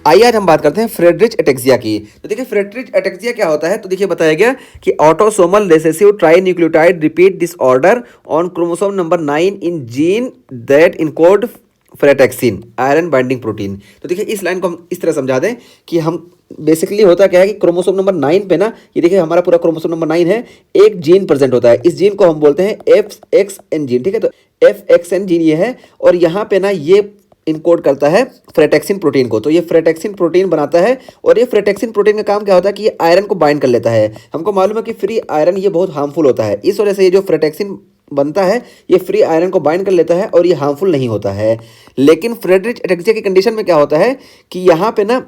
आइए आज हम बात करते हैं फ्रेडरिच एटेक्सिया की। तो देखिए फ्रेडरिच एटेक्सिया क्या होता है, तो देखिए बताया गया कि autosomal recessive trinucleotide repeat disorder on chromosome number 9 in gene that encode frataxin iron binding protein. तो देखिए इस लाइन को हम इस तरह समझा दें कि हम बेसिकली होता क्या है कि क्रोमोसोम नंबर 9 पे ना, ये देखिए हमारा पूरा क्रोमोसोम नंबर 9 है, एक जीन प्रेजेंट होता है। इस जीन को हम बोलते हैं एफ एक्स एन जीन, ठीक है। तो एफ एक्स एन जीन ये है, और यहाँ पे ना ये इनकोड करता है फ्रेटेक्सिन प्रोटीन को। तो ये फ्रेटेक्सिन प्रोटीन बनाता है, और ये फ्रेटेक्सिन प्रोटीन का काम क्या होता है कि ये आयरन को बाइंड कर लेता है। हमको मालूम है कि फ्री आयरन ये बहुत हार्मफुल होता है, इस वजह से ये जो फ्रेटेक्सिन बनता है ये फ्री आयरन को बाइंड कर लेता है और ये हार्मफुल नहीं होता है। लेकिन फ्रेडरिच एटेक्सिया की कंडीशन में क्या होता है कि यहाँ पे ना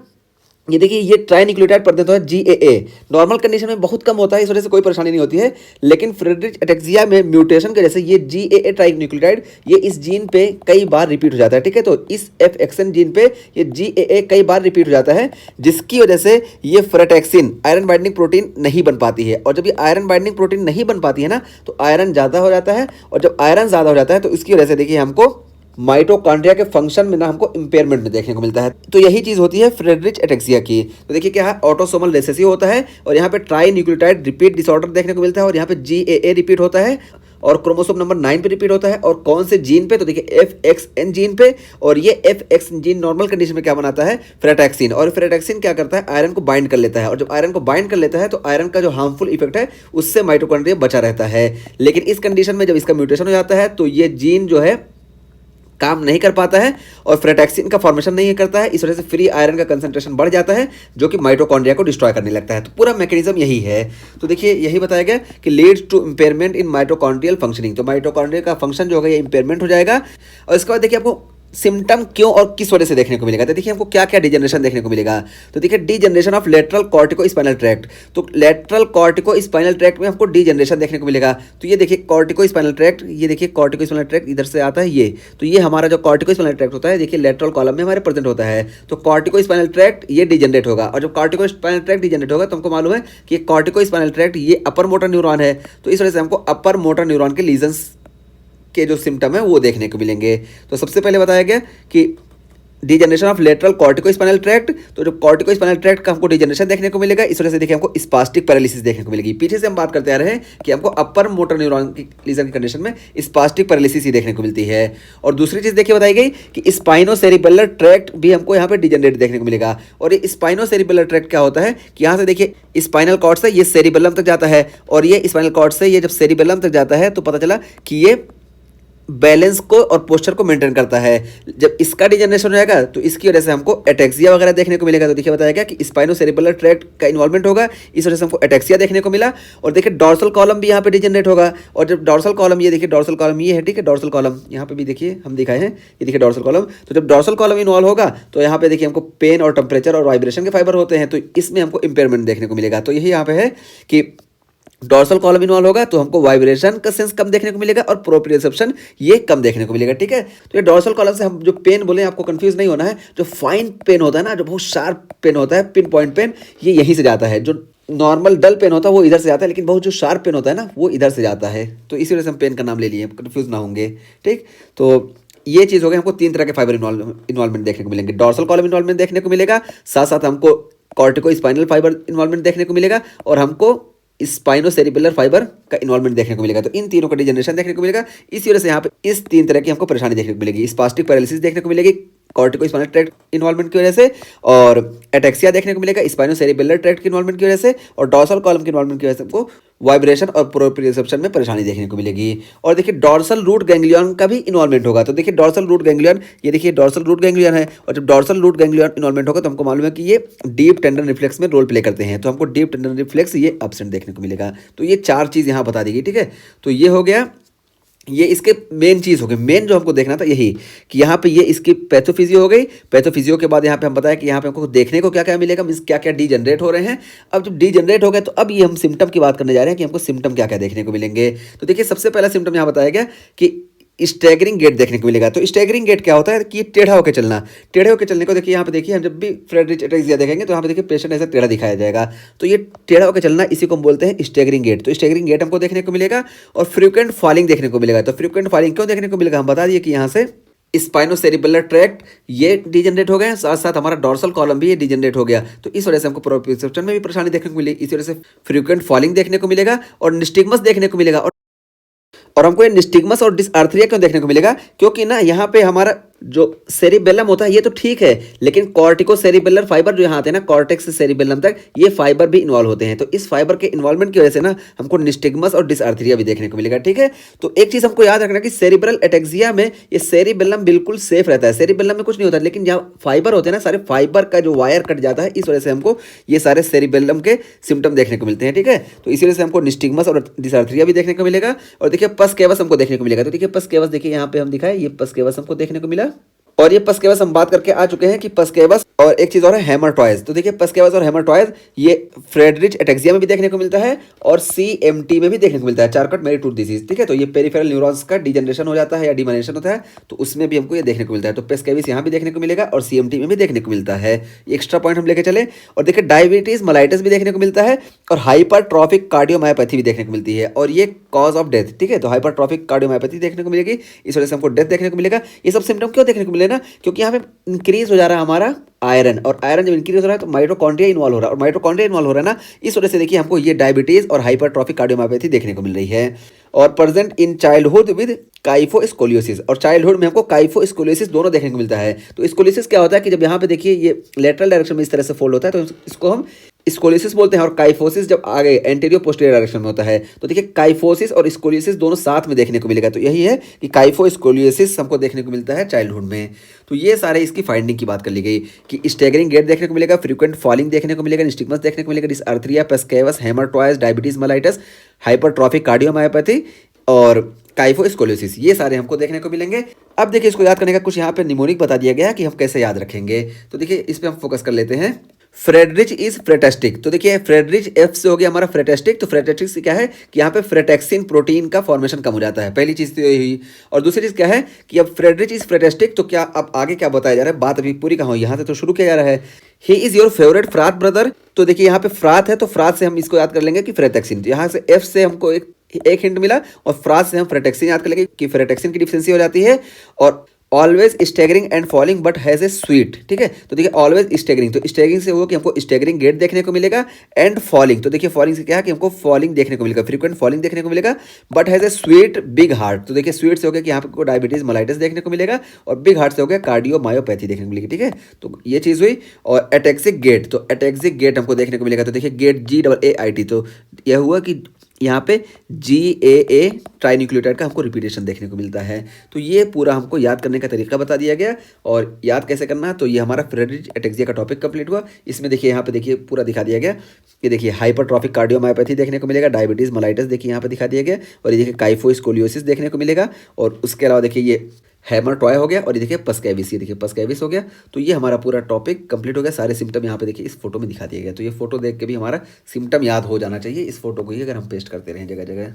ये देखिए ये ट्राइन्यूक्लियोटाइड प्रेजेंट होता है जीएए। नॉर्मल कंडीशन में बहुत कम होता है, इस वजह से कोई परेशानी नहीं होती है। लेकिन फ्रेडरिच एटेक्सिया में म्यूटेशन के जैसे ये जीएए ट्राइन्यूक्लियोटाइड ये इस जीन पे कई बार रिपीट हो जाता है, ठीक है। तो इस एफएक्सएन जीन पे ये जीएए कई बार रिपीट हो जाता है, जिसकी वजह से ये फ्रेटेक्सिन आयरन बाइंडिंग प्रोटीन नहीं बन पाती है। और जब ये आयरन बाइंडिंग प्रोटीन नहीं बन पाती है ना, तो आयरन ज़्यादा हो जाता है, और जब आयरन ज़्यादा हो जाता है तो इसकी वजह से देखिए हमको माइटोकॉन्ड्रिया के फंक्शन में ना हमको इंपेयरमेंट में देखने को मिलता है। तो यही चीज़ होती है फ्रेडरिच एटेक्सिया की। तो देखिए क्या है, ऑटोसोमल रिसेसिव होता है, और यहाँ पे ट्राई न्यूक्लियोटाइड रिपीट डिसऑर्डर देखने को मिलता है, और यहाँ पे जीएए रिपीट होता है, और क्रोमोसोम नंबर 9 पे रिपीट होता है। और कौन से जीन पे, तो देखिए एफ एक्स एन जीन पे। और ये F x gene normal condition में क्या बनाता है, फ्रेटेक्सिन। और फ्रेटेक्सिन क्या करता है, आयरन को बाइंड कर लेता है, और जब आयरन को बाइंड कर लेता है तो आयरन का जो हार्मफुल इफेक्ट है उससे माइटोकॉन्ड्रिया बचा रहता है। लेकिन इस कंडीशन में जब इसका म्यूटेशन हो जाता है तो ये जीन जो है काम नहीं कर पाता है, और फ्रेटेक्सिन का फॉर्मेशन नहीं करता है। इस वजह से फ्री आयरन का कंसंट्रेशन बढ़ जाता है, जो कि माइटोकॉन्ड्रिया को डिस्ट्रॉय करने लगता है। तो पूरा मैकेनिज्म यही है। तो देखिए यही बताया गया कि leads to impairment in mitochondrial functioning. तो माइटोकॉन्ड्रिया का फंक्शन जो होगा ये इंपेयरमेंट हो जाएगा। और इसके बाद देखिए आपको सिम्टम क्यों और किस वजह से देखने को मिलेगा। तो देखिए हमको क्या क्या डिजनरेशन देखने को मिलेगा। तो देखिए degeneration of lateral cortico spinal tract. तो लेटरल कॉर्टिको स्पाइनल ट्रैक्ट में हमको डिजनरेशन देखने को मिलेगा। तो ये देखिए कॉर्टिको स्पाइनल ट्रैक्ट, ये देखिए कॉर्टिको स्पाइनल ट्रैक्ट इधर से आता है ये। तो ये हमारा जो कॉर्टिको स्पाइनल ट्रैक्ट होता है देखिए लेटरल कॉलम में हमारे प्रेजेंट होता है। तो कॉर्टिको स्पाइनल ट्रैक्ट ये डिजनरेट होगा, और जब कॉर्टिको स्पाइनल ट्रैक्ट डिजनरेट होगा तो हमको मालूम है कि कॉर्टिको स्पाइनल ट्रैक्ट ये अपर मोटर न्यूरॉन है। तो इस वजह से हमको अपर मोटर न्यूरॉन के लीजन्स के जो सिम्टम है वो देखने को मिलेंगे। तो सबसे पहले बताया गया कि degeneration of lateral cortico spinal tract. तो जो कॉर्टिको स्पाइनल ट्रैक्ट का हमको डिजनरेशन देखने को मिलेगा, इस वजह से देखिए हमको स्पास्टिक पैरालिसिस देखने को मिलेगी। पीछे से हम बात करते आ रहे हैं कि हमको अपर मोटर न्यूरॉन की लीजन की कंडीशन में स्पास्टिक पैरालिसिस ही देखने को मिलती है। और दूसरी चीज़ देखिए बताई गई कि स्पाइनोसेरिबेलर ट्रैक्ट भी हमको यहाँ पे डिजनरेट देखने को मिलेगा। और ये स्पाइनोसेरिबेलर ट्रैक्ट क्या होता है कि यहाँ से देखिए स्पाइनल कॉर्ड से ये सेरिबेलम तक जाता है, और ये स्पाइनल कॉर्ड से ये जब सेरिबेलम तक जाता है तो पता चला कि ये बैलेंस को और पोस्चर को मेंटेन करता है। जब इसका डिजनरेशन हो जाएगा तो इसकी वजह से हमको एटेक्सिया वगैरह देखने को मिलेगा। तो देखिए बताया गया कि स्पाइनोसेरिबेलर ट्रैक्ट का इन्वॉल्वमेंट होगा, इस वजह से हमको एटेक्सिया देखने को मिला। और देखिए डॉर्सल कॉलम भी यहाँ पे डिजनरेट होगा, और जब डॉर्सल कॉलम ये देखिए डॉर्सल कॉलम ये है, ठीक है। डॉर्सल कॉलम यहाँ पे भी देखिए हम दिखाए हैं, ये देखिए डॉर्सल कॉलम। तो जब डॉर्सल कॉलम इन्वॉल्व होगा तो यहाँ पे देखिए हमको पेन और टेम्परेचर और वाइब्रेशन के फाइबर होते हैं, तो इसमें हमको इंपेयरमेंट देखने को मिलेगा। तो यही यहाँ पे है कि डॉर्सल कॉलम इन्वॉल्व होगा तो हमको वाइब्रेशन का सेंस कम देखने को मिलेगा, और प्रोप्रियोसेप्शन ये कम देखने को मिलेगा, ठीक है। तो ये डॉर्सल कॉलम से हम जो पेन बोले आपको कंफ्यूज नहीं होना है। जो फाइन पेन होता है ना, जो बहुत शार्प पेन होता है, पिन पॉइंट पेन, ये यहीं से जाता है। जो नॉर्मल डल पेन होता है वो इधर से जाता है, लेकिन बहुत जो शार्प पेन होता है ना वो इधर से जाता है। तो इसी वजह से हम पेन का नाम ले लिए, कंफ्यूज ना होंगे, ठीक। तो ये चीज़ हो गई, हमको 3 तरह के फाइबर इन्वॉल्वमेंट देखने को मिलेंगे। डॉर्सल कॉलम इन्वॉल्वमेंट देखने को मिलेगा, साथ साथ हमको कॉर्टिको स्पाइनल फाइबर इन्वॉल्वमेंट देखने को मिलेगा, और हमको स्पाइनोसेरिबेलर फाइबर का इन्वॉल्वमेंट देखने को मिलेगा। तो इन तीनों का डिजनरेशन देखने को मिलेगा। इसी वजह से यहाँ पे इस 3 तरह की हमको परेशानी देखने को मिलेगी। स्पास्टिक पैरालिसिस देखने को मिलेगी कॉर्टिको स्पाइनल ट्रैक्ट इन्वॉल्वमेंट की वजह से, और एटेक्सिया देखने को मिलेगा स्पाइनोसेरिबेलर ट्रैक्ट की इन्वॉल्वमेंट की वजह से, और डॉर्सल कॉलम की इन्वॉल्वमेंट की वजह से हमको वाइब्रेशन और प्रोप्रियोसेप्शन में परेशानी देखने को मिलेगी। और देखिए डॉर्सल रूट गैंग्लियन का भी इन्वॉल्वमेंट होगा। तो देखिए डॉर्सल रूट गैंग्लियन, ये देखिए डॉर्सल रूट गैंग्लियन है, और जब डॉर्सल रूट गैंग्लियन इन्वॉल्वमेंट होगा तो हमको मालूम है कि ये डीप टेंडन रिफ्लेक्स में रोल प्ले करते हैं। तो हमको डीप टेंडन रिफ्लेक्स ये एब्सेंट देखने को मिलेगा। तो ये 4 चीज़ यहाँ बता दी गई, ठीक है। तो ये हो गया, ये इसके मेन चीज़ हो गई। मेन जो हमको देखना था यही कि यहाँ पे ये इसकी पैथोफिजियो हो गई। पैथोफिजियो के बाद यहाँ पे हम बताया कि यहाँ पे हमको देखने को क्या क्या मिलेगा, मीन्स क्या क्या डीजनरेट हो रहे हैं। अब जब डीजनरेट हो गए तो अब ये हम सिम्टम की बात करने जा रहे हैं कि हमको सिम्टम क्या क्या देखने को मिलेंगे। तो देखिए सबसे पहला सिम्टम यहाँ बताया गया कि स्टैगरिंग गेट देखने को मिलेगा। तो स्टैगरिंग गेट क्या होता है कि टेढ़ा होकर चलना। टेढ़े होकर चलने को देखिए यहाँ पे देखिए, हम जब भी फ्रेडरिच एटेक्सिया देखेंगे तो यहाँ पे देखिए पेशेंट ऐसा टेढ़ा दिखाया जाएगा। तो ये टेढ़ा होकर चलना, इसी को हम बोलते हैं स्टैगरिंग गेट। तो स्टैगरिंग गेट हमको देखने को मिलेगा, और फ्रीक्वेंट फॉलिंग देखने को मिलेगा। तो फ्रीक्वेंट फॉलिंग क्यों देखने को मिलेगा हम बता दिए कि यहाँ से स्पाइनोसेरिबेलर ट्रैक्ट ये डिजेनरेट हो गया, साथ साथ हमारा डोर्सल कॉलम भी ये डिजेनरेट हो गया। तो इस वजह से हमको प्रोप्रियोसेप्शन में भी परेशानी देखने को मिली, इस वजह से फ्रीक्वेंट फॉलिंग देखने को मिलेगा और निस्टिग्मस देखने को मिलेगा। और हमको ये निस्टिग्मस और डिसआर्थरिया क्यों देखने को मिलेगा, क्योंकि ना यहाँ पे हमारा जो सेरिबेलम होता है ये तो ठीक है, लेकिन कॉर्टिको सेरिबेलर फाइबर जो यहाँ आते हैं ना, कॉर्टेक्स से सेरिबेलम तक ये फाइबर भी इन्वॉल्व होते हैं। तो इस फाइबर के इन्वॉल्वमेंट की वजह से ना हमको निस्टिग्मस और डिसआर्थरिया भी देखने को मिलेगा। ठीक है, तो एक चीज हमको याद रखना कि सेरिब्रल एटेक्सिया में ये सेरिबेलम बिल्कुल सेफ रहता है, सेरिबेलम में कुछ नहीं होता, लेकिन जहाँ फाइबर होते हैं ना, सारे फाइबर का जो वायर कट जाता है, इस वजह से हमको ये सारे सेरिबेलम के सिम्टम देखने को मिलते हैं। ठीक है, तो इसी वजह से हमको निस्टिग्मस और डिसआर्थरिया भी देखने को मिलेगा। और देखिए पस केवस हमको देखने को मिलेगा। तो देखिए पस केवस, देखिए यहाँ पे हम दिखाए, ये पस केवस हमको देखने को मिला। और ये पसकेवस हम बात करके आ चुके हैं कि पसकेवस और एक चीज और है हेमरटॉयज। तो देखिए पसकेवस और हेमरटॉयज ये फ्रेडरिच एटेक्सिया में भी देखने को मिलता है और सीएमटी में भी देखने को मिलता है, चारकट मेरी टूथ डिजीज। ठीक है, तो ये पेरिफेरल न्यूरॉन्स का डिजनरेशन हो जाता है या डिमाइनेशन होता है, तो उसमें भी हमको ये देखने को मिलता है। तो पसकेविस यहाँ भी देखने को मिलेगा और सीएमटी में भी देखने को मिलता है। एक्स्ट्रा पॉइंट हम लेके चले। और देखिए डायबिटीज मलाइटिस भी देखने को मिलता है और हाइपरट्रॉफिक कार्डियोमायोपैथी भी देखने को मिलती है, और ये कॉज ऑफ डेथ। ठीक है, तो हाइपरट्रॉफिक कार्डियोमायोपैथी देखने को मिलेगी, इस वजह से हमको डेथ देखने को मिलेगा। ये सब सिम्टम क्यों देखने को मिले ना, क्योंकि यहाँ पे इंक्रीज हो जा रहा है हमारा आयरन, और आयरन जब इंक्रीज हो रहा है तो माइटोकॉन्ड्रिया इन्वॉल्व हो रहा है, और माइटोकॉन्ड्रिया इन्वॉल्व हो रहा है ना, इस वजह से देखिए हमको ये डायबिटीज और हाइपरट्रॉफिक कार्डियोमायोपैथी देखने को मिल रही है। और प्रेजेंट इन चाइल्डहुड विद काइफोस्कोलियोसिस, और चाइल्डहुड में हमको काइफोस्कोलियोसिस दोनों देखने को मिलता है। तो स्कोलियोसिस क्या होता है कि जब यहाँ पे देखिए ये लेटरल डायरेक्शन में इस तरह से फोल्ड होता है, तो इसको हम स्कोलियोसिस बोलते हैं। और काइफोसिस जब आगे एंटीरियर पोस्टीरियर डायरेक्शन में होता है। तो देखिए काइफोसिस और स्कोलियोसिस दोनों साथ में देखने को मिलेगा। तो यही है कि काइफोस्कोलियोसिस हमको देखने को मिलता है चाइल्डहुड में। तो ये सारे इसकी फाइंडिंग की बात कर ली गई कि स्टैगरिंग गेट देखने को मिलेगा, फ्रीक्वेंट फॉलिंग देखने को मिलेगा, निस्टिग्मस देखने को मिलेगा, dysarthria, पसकेवस, हेमरटॉयज, diabetes mellitus, hypertrophic cardiomyopathy और काइफोस्कोलियोसिस, ये सारे हमको देखने को मिलेंगे। अब देखिए इसको याद करने का कुछ यहाँ पे निमोनिक बता दिया गया है कि हम कैसे याद रखेंगे। तो देखिए इस पे हम फोकस कर लेते हैं। फ्रेडरिच इज फ्रेटेस्टिक। तो देखिए फ्रेडरिच एफ से हो गया हमारा फ्रेटेस्टिक। तो फ्रेटेस्टिक से क्या है कि यहाँ पे फ्रेटेक्सिन प्रोटीन का फॉर्मेशन कम हो जाता है, पहली चीज तो यही हुई। और दूसरी चीज क्या है कि अब फ्रेडरिच इज फ्रेटेस्टिक, तो क्या अब आगे क्या बताया जा रहा है, बात अभी पूरी कहाँ हुई, यहाँ से तो शुरू किया जा रहा है। He is your favourite frat brother. तो देखिए यहाँ पे फ्रात है, तो फ्रात से हम इसको याद कर लेंगे कि फ्रेटेक्सिन। तो यहाँ से एफ से हमको एक हिंट मिला, और फ्रात से हम फ्रेटेक्सिन याद कर लेंगे कि फ्रेटेक्सिन की डिफिशियंसी हो जाती है। और always staggering and falling but has a sweet. ठीक है, तो देखिए ऑलवेज स्टेगरिंग, तो स्टेगरिंग से होगा कि हमको स्टेगरिंग गेट देखने को मिलेगा, एंड फॉलिंग, तो देखिए फॉलिंग से क्या है कि हमको फॉलिंग देखने को मिलेगा, फ्रीक्वेंट फॉलिंग देखने को मिलेगा, but has a sweet big heart. तो देखिए स्वीट से हो गया कि यहाँ पे डायबिटीज मलाइटिस देखने को मिलेगा, और बिग हार्ट से हो गया कार्डियोमायोपैथी देखने को मिलेगी। ठीक है, तो ये चीज़ हुई। और एटेक्सिक गेट, तो एटेक्सिक गेट हमको देखने को मिलेगा। तो देखिए गेट GAAIT, तो यह हुआ कि यहाँ पे GAA ट्राइन्यूक्लियोटाइड का हमको रिपीटेशन देखने को मिलता है। तो ये पूरा हमको याद करने का तरीका बता दिया गया, और याद कैसे करना है। तो ये हमारा फ्रेडरिच एटेक्सिया का टॉपिक कंप्लीट हुआ। इसमें देखिए यहाँ पे देखिए पूरा दिखा दिया गया, ये देखिए हाइपरट्रॉफिक कार्डियोमायोपैथी देखने को मिलेगा, डायबिटीज मलाइटिस देखिए यहाँ पे दिखा दिया गया, और ये देखिए काइफोस्कोलियोसिस देखने को मिलेगा। और उसके अलावा देखिए ये हेमरटॉय हो गया, और ये देखिए पसकेविस, ये देखिए पसकेविस हो गया। तो ये हमारा पूरा टॉपिक कंप्लीट हो गया। सारे सिम्टम यहाँ पे देखिए इस फोटो में दिखा दिया गया। तो ये फोटो देख के भी हमारा सिम्टम याद हो जाना चाहिए, इस फोटो को ही अगर हम पेस्ट करते रहें जगह जगह।